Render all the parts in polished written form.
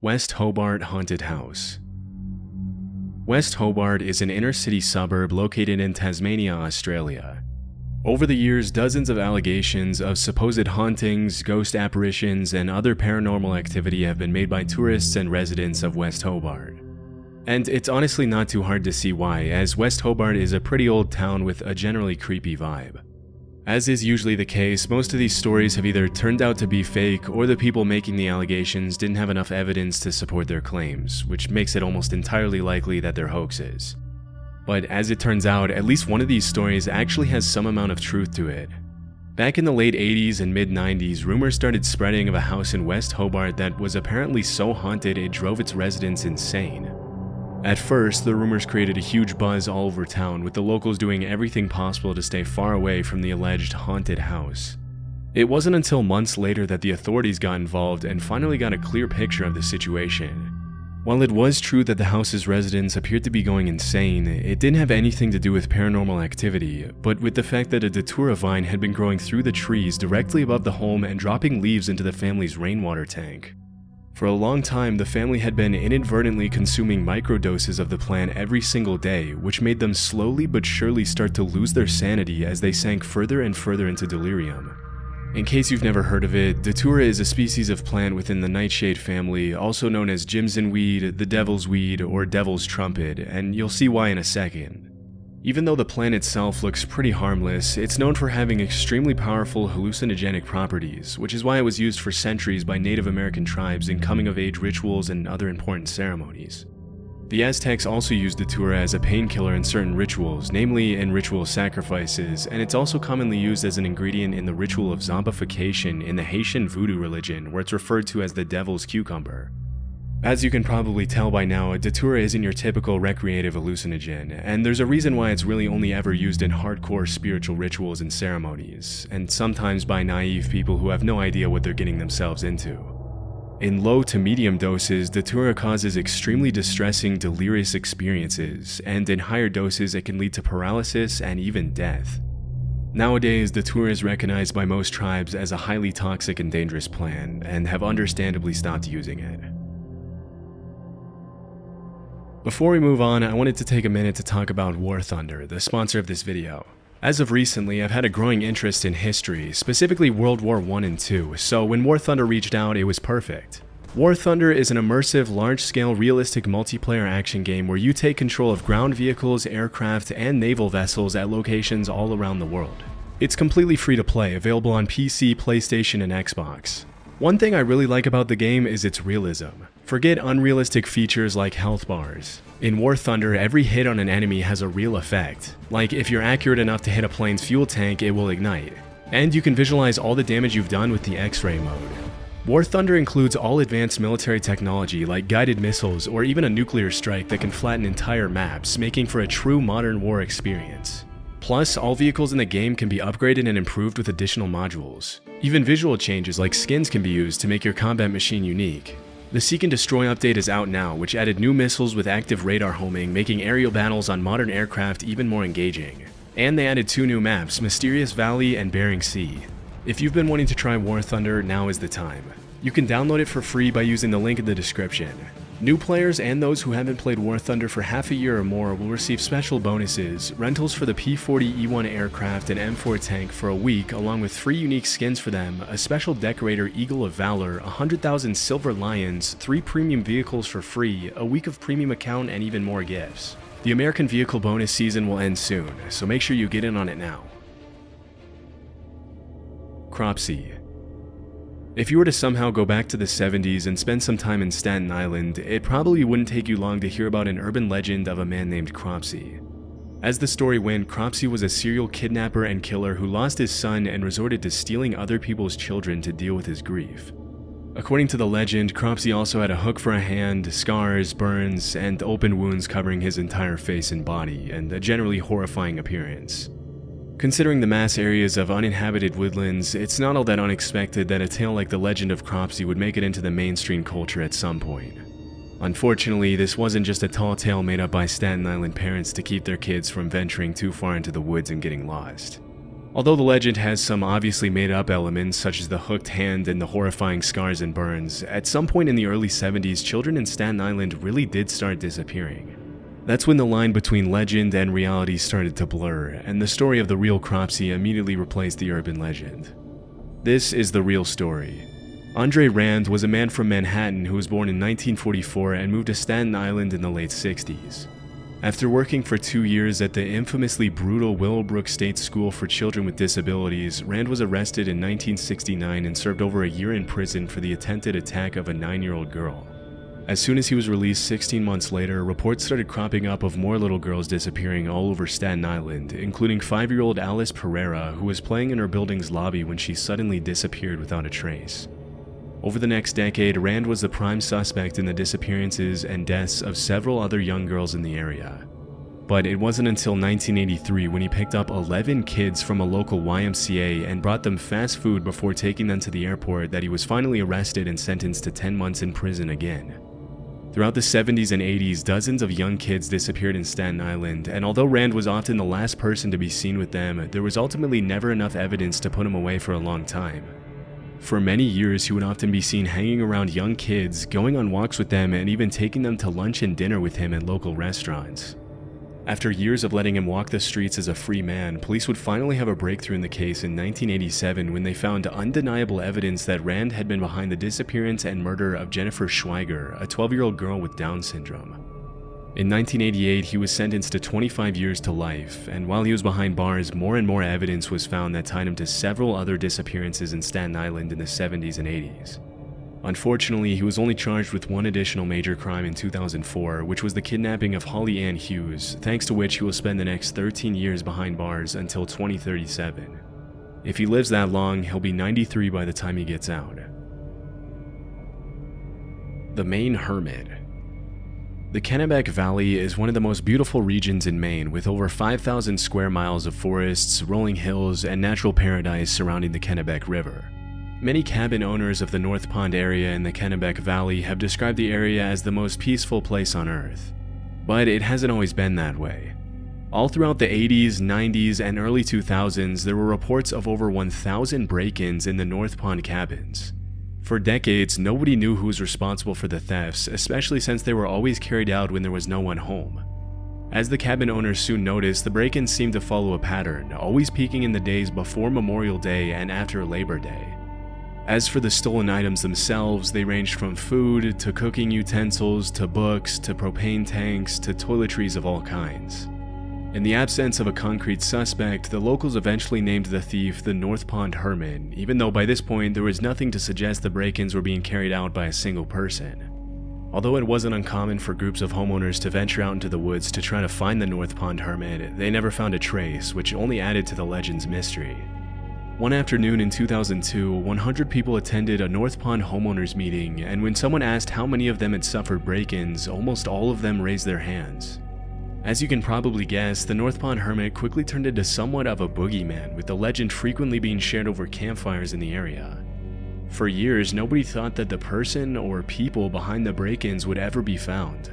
West Hobart Haunted House. West Hobart is an inner-city suburb located in Tasmania, Australia. Over the years, dozens of allegations of supposed hauntings, ghost apparitions, and other paranormal activity have been made by tourists and residents of West Hobart. And it's honestly not too hard to see why, as West Hobart is a pretty old town with a generally creepy vibe. As is usually the case, most of these stories have either turned out to be fake, or the people making the allegations didn't have enough evidence to support their claims, which makes it almost entirely likely that they're hoaxes. But as it turns out, at least one of these stories actually has some amount of truth to it. Back in the late 80s and mid-90s, rumors started spreading of a house in West Hobart that was apparently so haunted it drove its residents insane. At first, the rumors created a huge buzz all over town, with the locals doing everything possible to stay far away from the alleged haunted house. It wasn't until months later that the authorities got involved and finally got a clear picture of the situation. While it was true that the house's residents appeared to be going insane, it didn't have anything to do with paranormal activity, but with the fact that a datura vine had been growing through the trees directly above the home and dropping leaves into the family's rainwater tank. For a long time, the family had been inadvertently consuming microdoses of the plant every single day, which made them slowly but surely start to lose their sanity as they sank further and further into delirium. In case you've never heard of it, datura is a species of plant within the nightshade family, also known as Jimson weed, the devil's weed, or devil's trumpet, and you'll see why in a second. Even though the plant itself looks pretty harmless, it's known for having extremely powerful hallucinogenic properties, which is why it was used for centuries by Native American tribes in coming-of-age rituals and other important ceremonies. The Aztecs also used datura as a painkiller in certain rituals, namely in ritual sacrifices, and it's also commonly used as an ingredient in the ritual of zombification in the Haitian voodoo religion, where it's referred to as the devil's cucumber. As you can probably tell by now, datura isn't your typical recreative hallucinogen, and there's a reason why it's really only ever used in hardcore spiritual rituals and ceremonies, and sometimes by naive people who have no idea what they're getting themselves into. In low to medium doses, datura causes extremely distressing, delirious experiences, and in higher doses it can lead to paralysis and even death. Nowadays, datura is recognized by most tribes as a highly toxic and dangerous plant, and have understandably stopped using it. Before we move on, I wanted to take a minute to talk about War Thunder, the sponsor of this video. As of recently, I've had a growing interest in history, specifically World War I and II, so when War Thunder reached out, it was perfect. War Thunder is an immersive, large-scale, realistic multiplayer action game where you take control of ground vehicles, aircraft, and naval vessels at locations all around the world. It's completely free to play, available on PC, PlayStation, and Xbox. One thing I really like about the game is its realism. Forget unrealistic features like health bars. In War Thunder, every hit on an enemy has a real effect. Like, if you're accurate enough to hit a plane's fuel tank, it will ignite. And you can visualize all the damage you've done with the X-ray mode. War Thunder includes all advanced military technology like guided missiles or even a nuclear strike that can flatten entire maps, making for a true modern war experience. Plus, all vehicles in the game can be upgraded and improved with additional modules. Even visual changes like skins can be used to make your combat machine unique. The Seek and Destroy update is out now, which added new missiles with active radar homing, making aerial battles on modern aircraft even more engaging. And they added 2 new maps, Mysterious Valley and Bering Sea. If you've been wanting to try War Thunder, now is the time. You can download it for free by using the link in the description. New players and those who haven't played War Thunder for half a year or more will receive special bonuses, rentals for the P-40E1 aircraft and M4 tank for a week, along with 3 unique skins for them, a special decorator Eagle of Valor, 100,000 Silver Lions, 3 premium vehicles for free, a week of premium account, and even more gifts. The American Vehicle bonus season will end soon, so make sure you get in on it now. Cropsey. If you were to somehow go back to the 70s and spend some time in Staten Island, it probably wouldn't take you long to hear about an urban legend of a man named Cropsey. As the story went, Cropsey was a serial kidnapper and killer who lost his son and resorted to stealing other people's children to deal with his grief. According to the legend, Cropsey also had a hook for a hand, scars, burns, and open wounds covering his entire face and body, and a generally horrifying appearance. Considering the mass areas of uninhabited woodlands, it's not all that unexpected that a tale like the legend of Cropsey would make it into the mainstream culture at some point. Unfortunately, this wasn't just a tall tale made up by Staten Island parents to keep their kids from venturing too far into the woods and getting lost. Although the legend has some obviously made-up elements such as the hooked hand and the horrifying scars and burns, at some point in the early 70s, children in Staten Island really did start disappearing. That's when the line between legend and reality started to blur, and the story of the real Cropsey immediately replaced the urban legend. This is the real story. Andre Rand was a man from Manhattan who was born in 1944 and moved to Staten Island in the late 60s. After working for 2 years at the infamously brutal Willowbrook State School for Children with Disabilities, Rand was arrested in 1969 and served over a year in prison for the attempted attack of a 9-year-old girl. As soon as he was released 16 months later, reports started cropping up of more little girls disappearing all over Staten Island, including 5-year-old Alice Pereira, who was playing in her building's lobby when she suddenly disappeared without a trace. Over the next decade, Rand was the prime suspect in the disappearances and deaths of several other young girls in the area. But it wasn't until 1983 when he picked up 11 kids from a local YMCA and brought them fast food before taking them to the airport that he was finally arrested and sentenced to 10 months in prison again. Throughout the 70s and 80s, dozens of young kids disappeared in Staten Island, and although Rand was often the last person to be seen with them, there was ultimately never enough evidence to put him away for a long time. For many years, he would often be seen hanging around young kids, going on walks with them, and even taking them to lunch and dinner with him at local restaurants. After years of letting him walk the streets as a free man, police would finally have a breakthrough in the case in 1987 when they found undeniable evidence that Rand had been behind the disappearance and murder of Jennifer Schweiger, a 12-year-old girl with Down syndrome. In 1988, he was sentenced to 25 years to life, and while he was behind bars, more and more evidence was found that tied him to several other disappearances in Staten Island in the 70s and 80s. Unfortunately, he was only charged with one additional major crime in 2004, which was the kidnapping of Holly Ann Hughes, thanks to which he will spend the next 13 years behind bars until 2037. If he lives that long, he'll be 93 by the time he gets out. The Maine Hermit. The Kennebec Valley is one of the most beautiful regions in Maine, with over 5,000 square miles of forests, rolling hills, and natural paradise surrounding the Kennebec River. Many cabin owners of the North Pond area in the Kennebec Valley have described the area as the most peaceful place on Earth. But it hasn't always been that way. All throughout the 80s, 90s, and early 2000s, there were reports of over 1,000 break-ins in the North Pond cabins. For decades, nobody knew who was responsible for the thefts, especially since they were always carried out when there was no one home. As the cabin owners soon noticed, the break-ins seemed to follow a pattern, always peaking in the days before Memorial Day and after Labor Day. As for the stolen items themselves, they ranged from food, to cooking utensils, to books, to propane tanks, to toiletries of all kinds. In the absence of a concrete suspect, the locals eventually named the thief the North Pond Hermit, even though by this point there was nothing to suggest the break-ins were being carried out by a single person. Although it wasn't uncommon for groups of homeowners to venture out into the woods to try to find the North Pond Hermit, they never found a trace, which only added to the legend's mystery. One afternoon in 2002, 100 people attended a North Pond homeowners meeting, and when someone asked how many of them had suffered break-ins, almost all of them raised their hands. As you can probably guess, the North Pond Hermit quickly turned into somewhat of a boogeyman, with the legend frequently being shared over campfires in the area. For years, nobody thought that the person or people behind the break-ins would ever be found.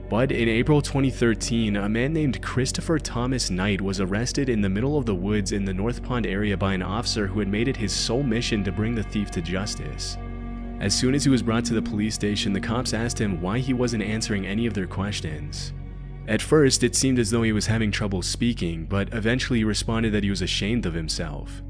But in April 2013, a man named Christopher Thomas Knight was arrested in the middle of the woods in the North Pond area by an officer who had made it his sole mission to bring the thief to justice. As soon as he was brought to the police station, the cops asked him why he wasn't answering any of their questions. At first, it seemed as though he was having trouble speaking, but eventually he responded that he was ashamed of himself.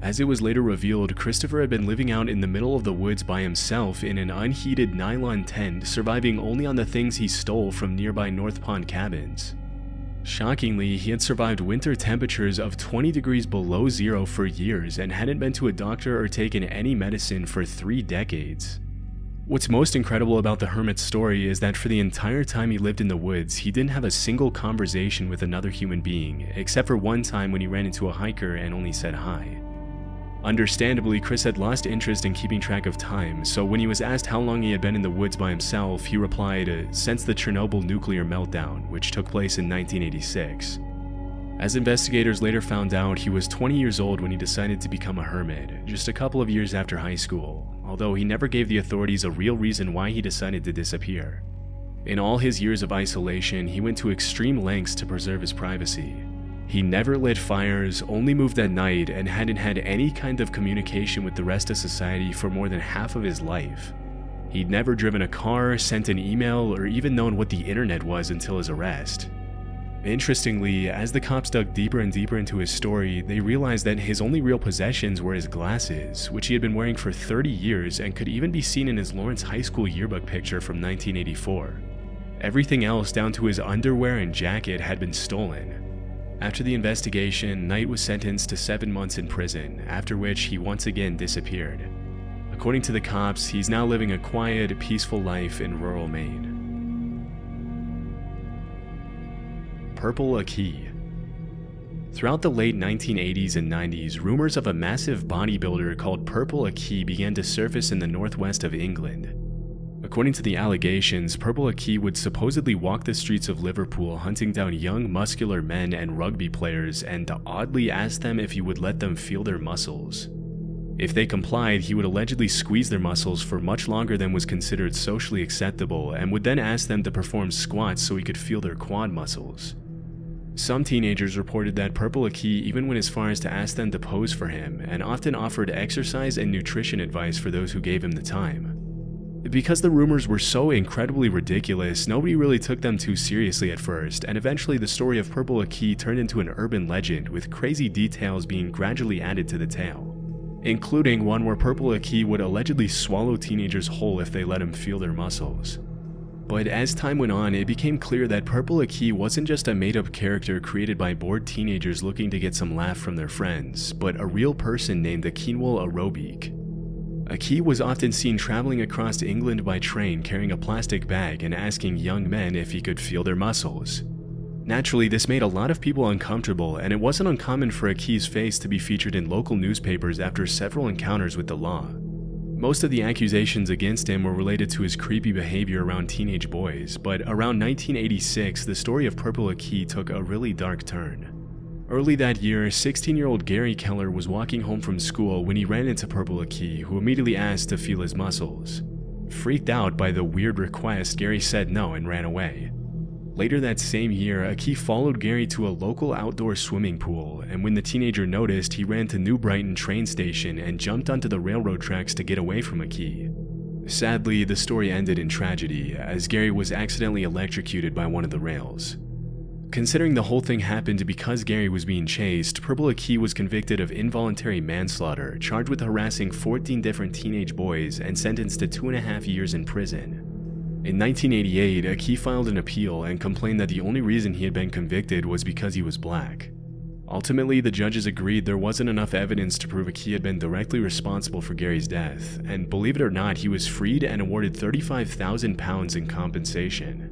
As it was later revealed, Christopher had been living out in the middle of the woods by himself in an unheated nylon tent, surviving only on the things he stole from nearby North Pond cabins. Shockingly, he had survived winter temperatures of 20 degrees below zero for years and hadn't been to a doctor or taken any medicine for 3 decades. What's most incredible about the hermit's story is that for the entire time he lived in the woods, he didn't have a single conversation with another human being, except for one time when he ran into a hiker and only said hi. Understandably, Chris had lost interest in keeping track of time, so when he was asked how long he had been in the woods by himself, he replied, "Since the Chernobyl nuclear meltdown, which took place in 1986. As investigators later found out, he was 20 years old when he decided to become a hermit, just a couple of years after high school, although he never gave the authorities a real reason why he decided to disappear. In all his years of isolation, he went to extreme lengths to preserve his privacy. He never lit fires, only moved at night, and hadn't had any kind of communication with the rest of society for more than half of his life. He'd never driven a car, sent an email, or even known what the internet was until his arrest. Interestingly, as the cops dug deeper and deeper into his story, they realized that his only real possessions were his glasses, which he had been wearing for 30 years and could even be seen in his Lawrence High School yearbook picture from 1984. Everything else, down to his underwear and jacket, had been stolen. After the investigation, Knight was sentenced to 7 months in prison, after which he once again disappeared. According to the cops, he's now living a quiet, peaceful life in rural Maine. Purple Aki. Throughout the late 1980s and 90s, rumors of a massive bodybuilder called Purple Aki began to surface in the northwest of England. According to the allegations, Purple Aki would supposedly walk the streets of Liverpool hunting down young muscular men and rugby players and oddly ask them if he would let them feel their muscles. If they complied, he would allegedly squeeze their muscles for much longer than was considered socially acceptable and would then ask them to perform squats so he could feel their quad muscles. Some teenagers reported that Purple Aki even went as far as to ask them to pose for him and often offered exercise and nutrition advice for those who gave him the time. Because the rumors were so incredibly ridiculous, nobody really took them too seriously at first, and eventually the story of Purple Aki turned into an urban legend with crazy details being gradually added to the tale, including one where Purple Aki would allegedly swallow teenagers whole if they let him feel their muscles. But as time went on, it became clear that Purple Aki wasn't just a made-up character created by bored teenagers looking to get some laugh from their friends, but a real person named Akinwul Arobic. Aki was often seen traveling across England by train carrying a plastic bag and asking young men if he could feel their muscles. Naturally, this made a lot of people uncomfortable, and it wasn't uncommon for Aki's face to be featured in local newspapers after several encounters with the law. Most of the accusations against him were related to his creepy behavior around teenage boys, but around 1986, the story of Purple Aki took a really dark turn. Early that year, 16-year-old Gary Keller was walking home from school when he ran into Purple Aki, who immediately asked to feel his muscles. Freaked out by the weird request, Gary said no and ran away. Later that same year, Aki followed Gary to a local outdoor swimming pool, and when the teenager noticed, he ran to New Brighton train station and jumped onto the railroad tracks to get away from Aki. Sadly, the story ended in tragedy, as Gary was accidentally electrocuted by one of the rails. Considering the whole thing happened because Gary was being chased, Purple Aki was convicted of involuntary manslaughter, charged with harassing 14 different teenage boys, and sentenced to 2.5 years in prison. In 1988, Aki filed an appeal and complained that the only reason he had been convicted was because he was black. Ultimately, the judges agreed there wasn't enough evidence to prove Aki had been directly responsible for Gary's death, and believe it or not, he was freed and awarded £35,000 in compensation.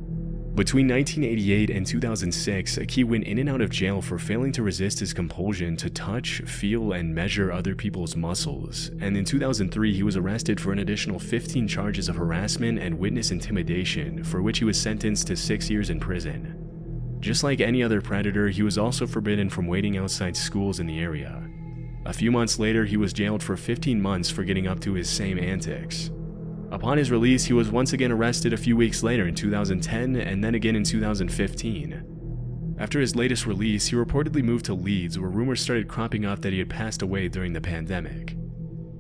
Between 1988 and 2006, Aki went in and out of jail for failing to resist his compulsion to touch, feel, and measure other people's muscles, and in 2003 he was arrested for an additional 15 charges of harassment and witness intimidation, for which he was sentenced to 6 years in prison. Just like any other predator, he was also forbidden from waiting outside schools in the area. A few months later, he was jailed for 15 months for getting up to his same antics. Upon his release, he was once again arrested a few weeks later in 2010 and then again in 2015. After his latest release, he reportedly moved to Leeds, where rumors started cropping up that he had passed away during the pandemic.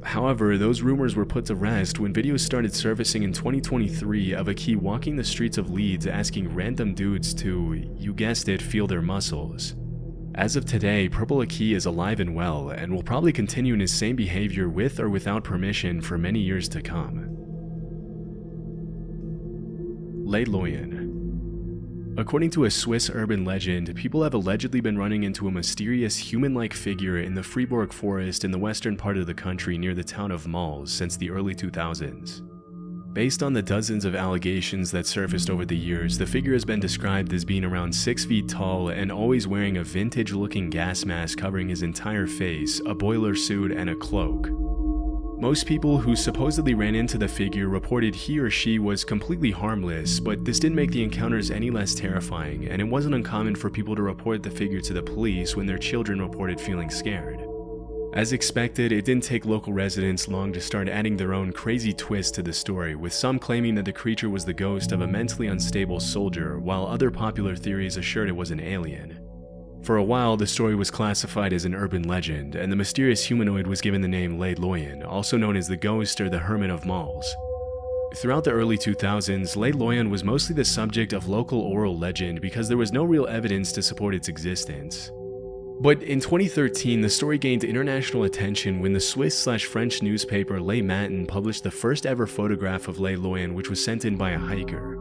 However, those rumors were put to rest when videos started surfacing in 2023 of Aki walking the streets of Leeds asking random dudes to, you guessed it, feel their muscles. As of today, Purple Aki is alive and well, and will probably continue in his same behavior with or without permission for many years to come. Leiloyan. According to a Swiss urban legend, people have allegedly been running into a mysterious human-like figure in the Fribourg forest in the western part of the country near the town of Mals since the early 2000s. Based on the dozens of allegations that surfaced over the years, the figure has been described as being around 6 feet tall and always wearing a vintage-looking gas mask covering his entire face, a boiler suit, and a cloak. Most people who supposedly ran into the figure reported he or she was completely harmless, but this didn't make the encounters any less terrifying, and it wasn't uncommon for people to report the figure to the police when their children reported feeling scared. As expected, it didn't take local residents long to start adding their own crazy twist to the story, with some claiming that the creature was the ghost of a mentally unstable soldier, while other popular theories assured it was an alien. For a while, the story was classified as an urban legend, and the mysterious humanoid was given the name Lei Loyan, also known as the Ghost or the Hermit of Malls. Throughout the early 2000s, Lei Loyan was mostly the subject of local oral legend because there was no real evidence to support its existence. But in 2013, the story gained international attention when the Swiss/French newspaper Le Matin published the first ever photograph of Lei Loyan, which was sent in by a hiker.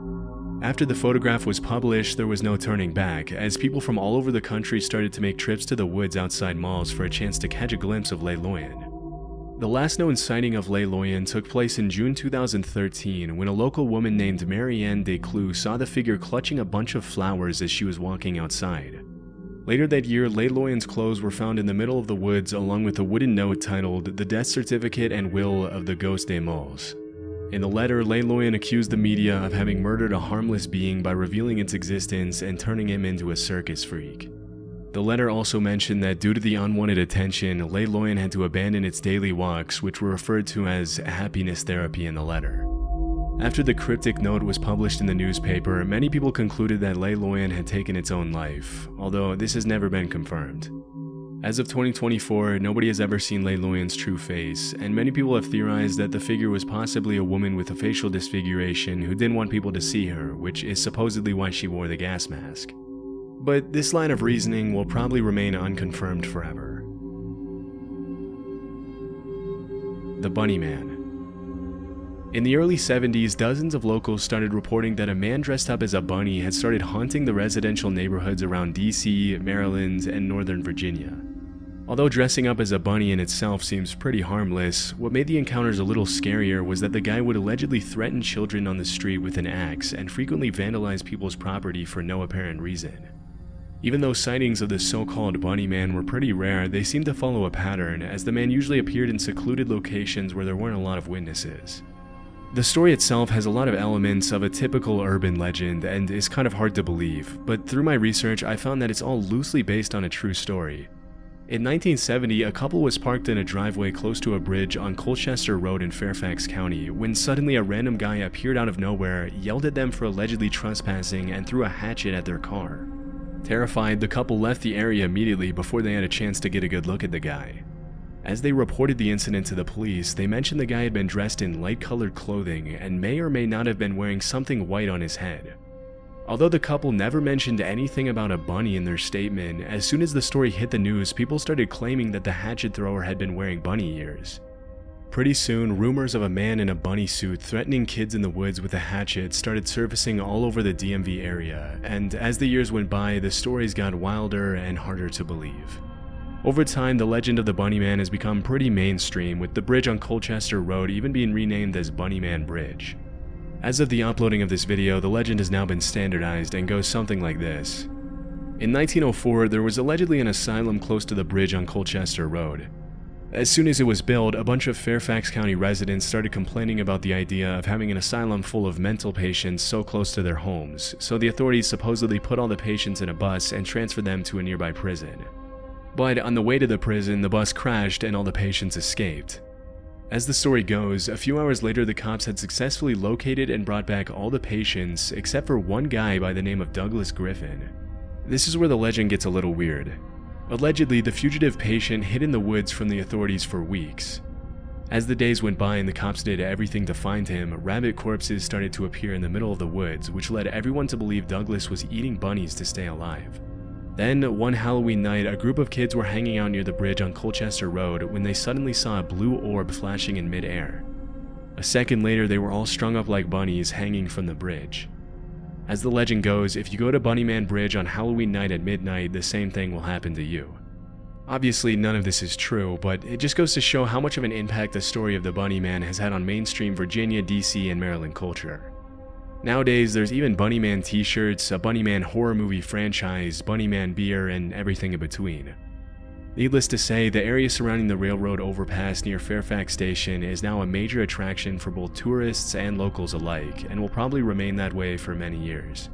After the photograph was published, there was no turning back, as people from all over the country started to make trips to the woods outside malls for a chance to catch a glimpse of Lei Loyan. The last known sighting of Lei Loyan took place in June 2013 when a local woman named Marianne Desclous saw the figure clutching a bunch of flowers as she was walking outside. Later that year, Lei Loyan's clothes were found in the middle of the woods along with a wooden note titled "The Death Certificate and Will of the Ghost des Malls." In the letter, Lei Loyan accused the media of having murdered a harmless being by revealing its existence and turning him into a circus freak. The letter also mentioned that due to the unwanted attention, Lei Loyan had to abandon its daily walks, which were referred to as happiness therapy in the letter. After the cryptic note was published in the newspaper, many people concluded that Lei Loyan had taken its own life, although this has never been confirmed. As of 2024, nobody has ever seen Lei Loyan's true face, and many people have theorized that the figure was possibly a woman with a facial disfiguration who didn't want people to see her, which is supposedly why she wore the gas mask. But this line of reasoning will probably remain unconfirmed forever. The Bunny Man. In the early 70s, dozens of locals started reporting that a man dressed up as a bunny had started haunting the residential neighborhoods around DC, Maryland, and Northern Virginia. Although dressing up as a bunny in itself seems pretty harmless, what made the encounters a little scarier was that the guy would allegedly threaten children on the street with an axe and frequently vandalize people's property for no apparent reason. Even though sightings of the so-called Bunny Man were pretty rare, they seemed to follow a pattern, as the man usually appeared in secluded locations where there weren't a lot of witnesses. The story itself has a lot of elements of a typical urban legend and is kind of hard to believe, but through my research I found that it's all loosely based on a true story. In 1970, a couple was parked in a driveway close to a bridge on Colchester Road in Fairfax County when suddenly a random guy appeared out of nowhere, yelled at them for allegedly trespassing, and threw a hatchet at their car. Terrified, the couple left the area immediately before they had a chance to get a good look at the guy. As they reported the incident to the police, they mentioned the guy had been dressed in light-colored clothing and may or may not have been wearing something white on his head. Although the couple never mentioned anything about a bunny in their statement, as soon as the story hit the news, people started claiming that the hatchet thrower had been wearing bunny ears. Pretty soon, rumors of a man in a bunny suit threatening kids in the woods with a hatchet started surfacing all over the DMV area, and as the years went by, the stories got wilder and harder to believe. Over time, the legend of the Bunny Man has become pretty mainstream, with the bridge on Colchester Road even being renamed as Bunny Man Bridge. As of the uploading of this video, the legend has now been standardized and goes something like this. In 1904, there was allegedly an asylum close to the bridge on Colchester Road. As soon as it was built, a bunch of Fairfax County residents started complaining about the idea of having an asylum full of mental patients so close to their homes, so the authorities supposedly put all the patients in a bus and transferred them to a nearby prison. But on the way to the prison, the bus crashed and all the patients escaped. As the story goes, a few hours later the cops had successfully located and brought back all the patients except for one guy by the name of Douglas Griffin. This is where the legend gets a little weird. Allegedly, the fugitive patient hid in the woods from the authorities for weeks. As the days went by and the cops did everything to find him, rabbit corpses started to appear in the middle of the woods, which led everyone to believe Douglas was eating bunnies to stay alive. Then, one Halloween night, a group of kids were hanging out near the bridge on Colchester Road when they suddenly saw a blue orb flashing in midair. A second later, they were all strung up like bunnies hanging from the bridge. As the legend goes, if you go to Bunny Man Bridge on Halloween night at midnight, the same thing will happen to you. Obviously, none of this is true, but it just goes to show how much of an impact the story of the Bunny Man has had on mainstream Virginia, DC, and Maryland culture. Nowadays, there's even Bunny Man t-shirts, a Bunny Man horror movie franchise, Bunny Man beer, and everything in between. Needless to say, the area surrounding the railroad overpass near Fairfax Station is now a major attraction for both tourists and locals alike, and will probably remain that way for many years.